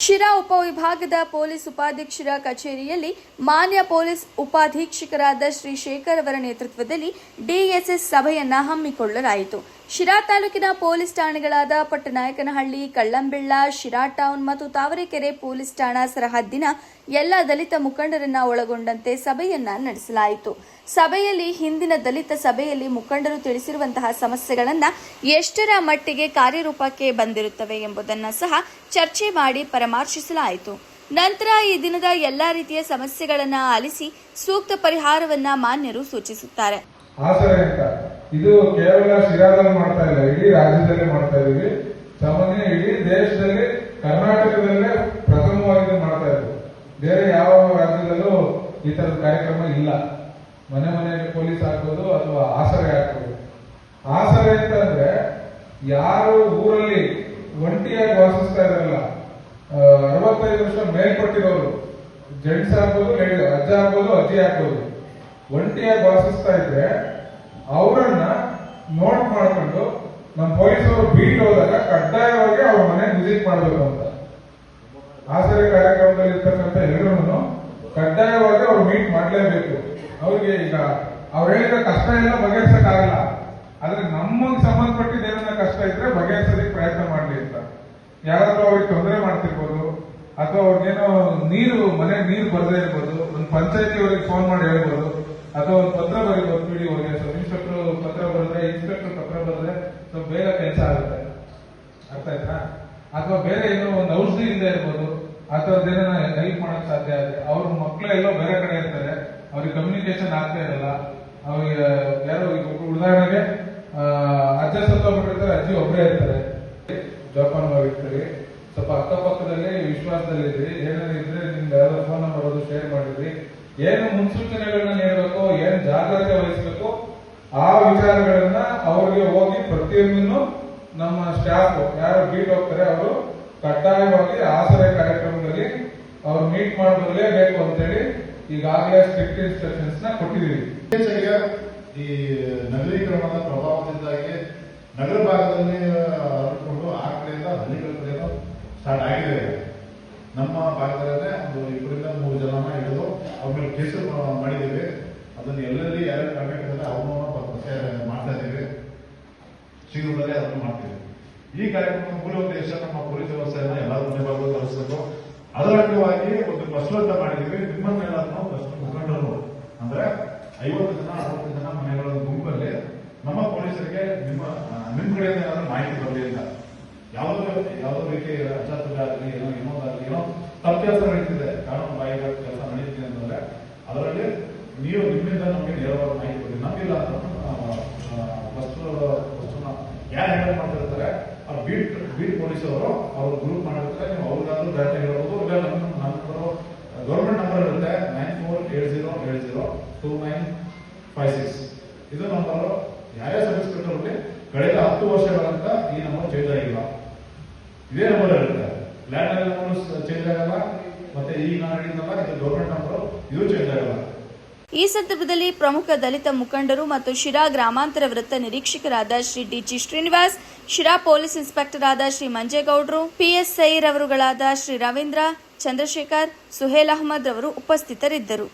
ಶಿರಾ ಉಪವಿಭಾಗದ ಪೊಲೀಸ್ ಉಪಾಧೀಕ್ಷರ ಕಚೇರಿಯಲ್ಲಿ ಮಾನ್ಯ ಪೊಲೀಸ್ ಉಪಾಧೀಕ್ಷಕರಾದ ಶ್ರೀ ಶೇಖರ್ ಅವರ ನೇತೃತ್ವದಲ್ಲಿ ಡಿಎಸ್ಎಸ್ ಸಭೆಯನ್ನ ಹಮ್ಮಿಕೊಳ್ಳಲಾಯಿತು. ಶಿರಾ ತಾಲೂಕಿನ ಪೊಲೀಸ್ ಠಾಣೆಗಳಾದ ಪಟ್ಟನಾಯಕನಹಳ್ಳಿ, ಕಳ್ಳಂಬೆಳ್ಳ, ಶಿರಾ ಟೌನ್ ಮತ್ತು ತಾವರೆಕೆರೆ ಪೊಲೀಸ್ ಠಾಣಾ ಸರಹದ್ದಿನ ಎಲ್ಲ ದಲಿತ ಮುಖಂಡರನ್ನ ಒಳಗೊಂಡಂತೆ ಸಭೆಯನ್ನ ನಡೆಸಲಾಯಿತು. ಸಭೆಯಲ್ಲಿ ಹಿಂದಿನ ದಲಿತ ಸಭೆಯಲ್ಲಿ ಮುಖಂಡರು ತಿಳಿಸಿರುವಂತಹ ಸಮಸ್ಯೆಗಳನ್ನು ಎಷ್ಟರ ಮಟ್ಟಿಗೆ ಕಾರ್ಯರೂಪಕ್ಕೆ ಬಂದಿರುತ್ತವೆ ಎಂಬುದನ್ನು ಸಹ ಚರ್ಚೆ ಮಾಡಿ ಪರಾಮರ್ಶಿಸಲಾಯಿತು. ನಂತರ ಈ ದಿನದ ಎಲ್ಲಾ ರೀತಿಯ ಸಮಸ್ಯೆಗಳನ್ನು ಆಲಿಸಿ ಸೂಕ್ತ ಪರಿಹಾರವನ್ನ ಮಾನ್ಯರು ಸೂಚಿಸುತ್ತಾರೆ. ಇದು ಕೇವಲ ಶಿರಾದಲ್ಲಿ ಮಾಡ್ತಾ ಇಲ್ಲ, ಇಡೀ ರಾಜ್ಯದಲ್ಲೇ ಮಾಡ್ತಾ ಇದೀವಿ. ಸಾಮಾನ್ಯ ಇಡೀ ದೇಶದಲ್ಲಿ ಕರ್ನಾಟಕದಲ್ಲೇ ಪ್ರಥಮವಾಗಿ ಮಾಡ್ತಾ ಇದ್ವಿ. ಬೇರೆ ಯಾವ ರಾಜ್ಯದಲ್ಲೂ ಈ ತರದ ಕಾರ್ಯಕ್ರಮ ಇಲ್ಲ. ಮನೆ ಮನೆಗೆ ಪೊಲೀಸ್ ಹಾಕೋದು ಅಥವಾ ಆಸರೆ ಹಾಕೋದು. ಆಸರೆ ಅಂತಂದ್ರೆ ಯಾರು ಊರಲ್ಲಿ ಒಂಟಿಯಾಗಿ ವಾಸಿಸ್ತಾ ಇರಲ್ಲ, 65 ವರ್ಷ ಮೇಲ್ಪಟ್ಟಿರೋರು, ಜೆಂಟ್ಸ್ ಆಗ್ಬೋದು, ಅಜ್ಜ ಆಗ್ಬೋದು, ಅಜ್ಜಿ ಆಗ್ಬೋದು, ಒಂಟಿಯಾಗಿ ವಾಸಿಸ್ತಾ ಇದ್ರೆ ಅವರನ್ನ ನೋಟ್ ಮಾಡ್ಕೊಂಡು ನಮ್ಮ ಪೊಲೀಸರು ಬೀಟ್ ಹೋದಾಗ ಕಡ್ಡಾಯವಾಗಿ ಅವ್ರ ಮನೆ ವಿಸಿಟ್ ಮಾಡಬೇಕು ಅಂತ. ಆಸರೆ ಕಾರ್ಯಕ್ರಮದಲ್ಲಿ ಇರ್ತಕ್ಕಂಥ ಎಲ್ಲರೂ ಕಡ್ಡಾಯವಾಗಿ ಅವ್ರು ಮೀಟ್ ಮಾಡಲೇಬೇಕು. ಅವ್ರಿಗೆ ಈಗ ಅವ್ರು ಹೇಳಿದ ಕಷ್ಟ ಎಲ್ಲ ಬಗೆಹರಿಸಕ್ಕಾಗಲ್ಲ, ಆದ್ರೆ ನಮಗೆ ಸಂಬಂಧಪಟ್ಟಿದ ಏನನ್ನ ಕಷ್ಟ ಇದ್ರೆ ಬಗೆಹರಿಸೋದಕ್ಕೆ ಪ್ರಯತ್ನ ಮಾಡ್ಲಿ ಅಂತ. ಯಾರಾದ್ರೂ ಅವ್ರಿಗೆ ತೊಂದರೆ ಮಾಡ್ತಿರ್ಬೋದು, ಅಥವಾ ಅವ್ರಿಗೇನೋ ಮನೆ ನೀರು ಬರದೇ ಇರ್ಬೋದು, ಒಂದು ಪಂಚಾಯತಿ ಅವರಿಗೆ ಫೋನ್ ಮಾಡಿ ಹೇಳ್ಬೋದು, ಅಥವಾ ಒಂದು ಪತ್ರ ಬರೀಬಹುದು ಪಿಡಿಒಗೆ. ಸಬ್ ಇನ್ಸ್ಪೆಕ್ಟರ್ ಪತ್ರ ಬರೆದ್ರೆ, ಇನ್ಸ್ಪೆಕ್ಟರ್ ಪತ್ರ ಬರೆದ್ರೆ ಸ್ವಲ್ಪ ಬೇಗ ಕೆಲಸ ಆಗುತ್ತೆ. ಅರ್ಥ ಆಯ್ತಾ? ಅಥವಾ ಬೇರೆ ಏನೋ ಒಂದು ಔಷಧಿ ಇಲ್ಲದೆ ಇರ್ಬೋದು, ಅಥವಾ ಅದೇನ ಹೆಲ್ಪ್ ಮಾಡಕ್ ಸಾಧ್ಯ ಆಗುತ್ತೆ. ಅವ್ರ ಮಕ್ಕಳು ಎಲ್ಲೋ ಬೇರೆ ಕಡೆ ಇರ್ತಾರೆ, ಅವ್ರಿಗೆ ಕಮ್ಯುನಿಕೇಶನ್ ಆಗ್ತಾ ಇರಲ್ಲ. ಅವ್ರಿಗೆ ಯಾರೋ ಉದಾಹರಣೆಗೆ ಅಜ್ಜ ಸತ್ತೋಗ್ಬಿಟ್ಟಿರ್ತಾರೆ, ಅಜ್ಜಿ ಒಬ್ಬರೇ ಇರ್ತಾರೆ, ಜೋಪಾನವಾಗಿರ್ತಾರೆ. ಸ್ವಲ್ಪ ಅಕ್ಕಪಕ್ಕದಲ್ಲಿ ವಿಶ್ವಾಸದಲ್ಲಿದ್ರಿ, ಏನಾದ್ರು ಇದ್ರೆ ನಿಮ್ಗೆ ಯಾವ್ದೋ ಫೋನ್ ನಂಬರ್ ಅದು ಶೇರ್ ಮಾಡಿದ್ರಿ, ಏನು ಮುನ್ಸೂಚನೆಗಳನ್ನ ನೀಡಬೇಕು, ಏನು ಜಾಗ್ರತೆ ವಹಿಸಬೇಕು, ಆ ವಿಚಾರಗಳನ್ನ ಅವ್ರಿಗೆ ಹೋಗಿ ಪ್ರತಿಯೊಂದನ್ನು ನಮ್ಮ ಸ್ಟಾಫ್ ಯಾರು ಬೀಟ್ ಹೋಗ್ತಾರೆ ಅವರು ಕಡ್ಡಾಯವಾಗಿ ಆಸರೆ ಕಾರ್ಯಕ್ರಮದಲ್ಲಿ ಅವ್ರು ಮೀಟ್ ಮಾಡಲೇಬೇಕು ಅಂತೇಳಿ ಈಗಾಗಲೇ ಸ್ಟ್ರಿಕ್ಟ್ ಇನ್ಸ್ಟ್ರಕ್ಷನ್ಸ್ ನ ಕೊಟ್ಟಿದ್ದೀವಿ. ಈ ನಗರೀಕರಣದ ಪ್ರಭಾವದಿಂದಾಗಿ ನಗರ ಭಾಗದಲ್ಲಿ ಹರಡಿಕೊಂಡು ಆ ಕಡೆಯಿಂದ ಹಳ್ಳಿಗಳ ಕಡೆಯೂ ಸ್ಟಾರ್ಟ್ ಆಗಿದೆ. ನಮ್ಮ ಭಾಗದಲ್ಲೇ ಒಂದು 2-3 ಜನನ ಹಿಡಿದು ಅವ್ರ ಮೇಲೆ ಕೇಸು ಮಾಡಿದ್ದೀವಿ. ಅದನ್ನು ಎಲ್ಲೆಲ್ಲಿ ಯಾರು ಕಾಂಟ್ಯಾಕ್ಟ್ ಇದ್ದಾರೆ ಅವ್ರನ್ನ ಮಾಡ್ತಾ ಇದ್ದೀವಿ. ಶೀಘ್ರದಲ್ಲೇ ಅದನ್ನು ಮಾಡ್ತೀವಿ. ಈ ಕಾರ್ಯಕ್ರಮದ ಮೂಲ ಉದ್ದೇಶ ನಮ್ಮ ಪೊಲೀಸ್ ವ್ಯವಸ್ಥೆಯನ್ನ ಎಲ್ಲರೂ ಮನೆ ಭಾಗದಲ್ಲಿ ತರಿಸಬೇಕು. ಅದರ ಅಂಗವಾಗಿ ಒಂದು ಬಸ್ವಂತ ಮಾಡಿದ್ದೀವಿ. ನಿಮ್ಮನ್ನೆಲ್ಲರೂ ಮುಖಂಡರು ಅಂದ್ರೆ 50-60 ಜನ ಮನೆಗಳ ಗುಂಪಲ್ಲಿ ನಮ್ಮ ಪೊಲೀಸರಿಗೆ ನಿಮ್ಮ ಕಡೆಯಿಂದ ಏನಾದ್ರೂ ಮಾಹಿತಿ ಬರಲಿ ಅಂತ. ಯಾವುದೋ ರೀತಿ ಅಚಾತುರ್ಯ ಆಗಲಿ, ಏನೋ ತಪ್ಪು ಕೆಲಸ ನಡೀತಿದೆ, ಕಾನೂನು ಬಾಹಿರ ಕೆಲಸ ನಡೀತಿದೆ ಅಂತಂದ್ರೆ ಅದರಲ್ಲಿ ನೀವು ನಿಮ್ಮಿಂದ ನಮಗೆ ನೇರವಾದ ಮಾಹಿತಿ ಕೊಡಿ. ನಮ್ಮಿಲ್ಲ ವಸ್ತುನ ಯಾರು ಹ್ಯಾಂಡಲ್ ಮಾಡ್ತಿರ್ತಾರೆ ಆ ಬೀಟ್ ಪೊಲೀಸವರು ಅವ್ರು ಗ್ರೂಪ್ ಮಾಡಿರ್ತಾರೆ. ನೀವು ಅವ್ರಿಗಾದ್ರೂ ಡಾಟಾ ಹೇಳ್ಬೋದು. ಇಲ್ಲ ನಮ್ಮ ಗೌರ್ಮೆಂಟ್ ನಂಬರ್ ಇರುತ್ತೆ 9470702956. ಇದು ನಂಬರ್ ಯಾರೇ ಸಬ್ ಇನ್ಸ್ಪೆಕ್ಟರ್ ಕಳೆದ 10 ವರ್ಷಗಳಂತ ಈ ನಂಬರ್ ಚೇಂಜ್ ಆಗಿಲ್ಲ. ಇದೇ ನಂಬರ್ ಇರುತ್ತೆ. ಲ್ಯಾಂಡ್ ಲೈನ್ ನಂಬರ್ ಚೇಂಜ್ ಆಗಲ್ಲ, ಮತ್ತೆ ಈಗ ನಾನು ಹೇಳಿದ್ನಲ್ಲ ಇದು ಗೌರ್ಮೆಂಟ್ ನಂಬರ್, ಇದು ಚೇಂಜ್ ಆಗಲ್ಲ. ಈ ಸಂದರ್ಭದಲ್ಲಿ ಪ್ರಮುಖ ದಲಿತ ಮುಖಂಡರು ಮತ್ತು ಶಿರಾ ಗ್ರಾಮಾಂತರ ವೃತ್ತ ನಿರೀಕ್ಷಕರಾದ Shri D G Srinivas, Sira police inspector ಆದ ಶ್ರೀ ಮಂಜೇಗೌಡರು, ಪಿಎಸ್ಐ ರವರುಗಳಾದ ಶ್ರೀ ರವೀಂದ್ರ, ಚಂದ್ರಶೇಖರ್, ಸುಹೇಲ್ ಅಹಮದ್ ರವರು ಉಪಸ್ಥಿತರಿದ್ದರು.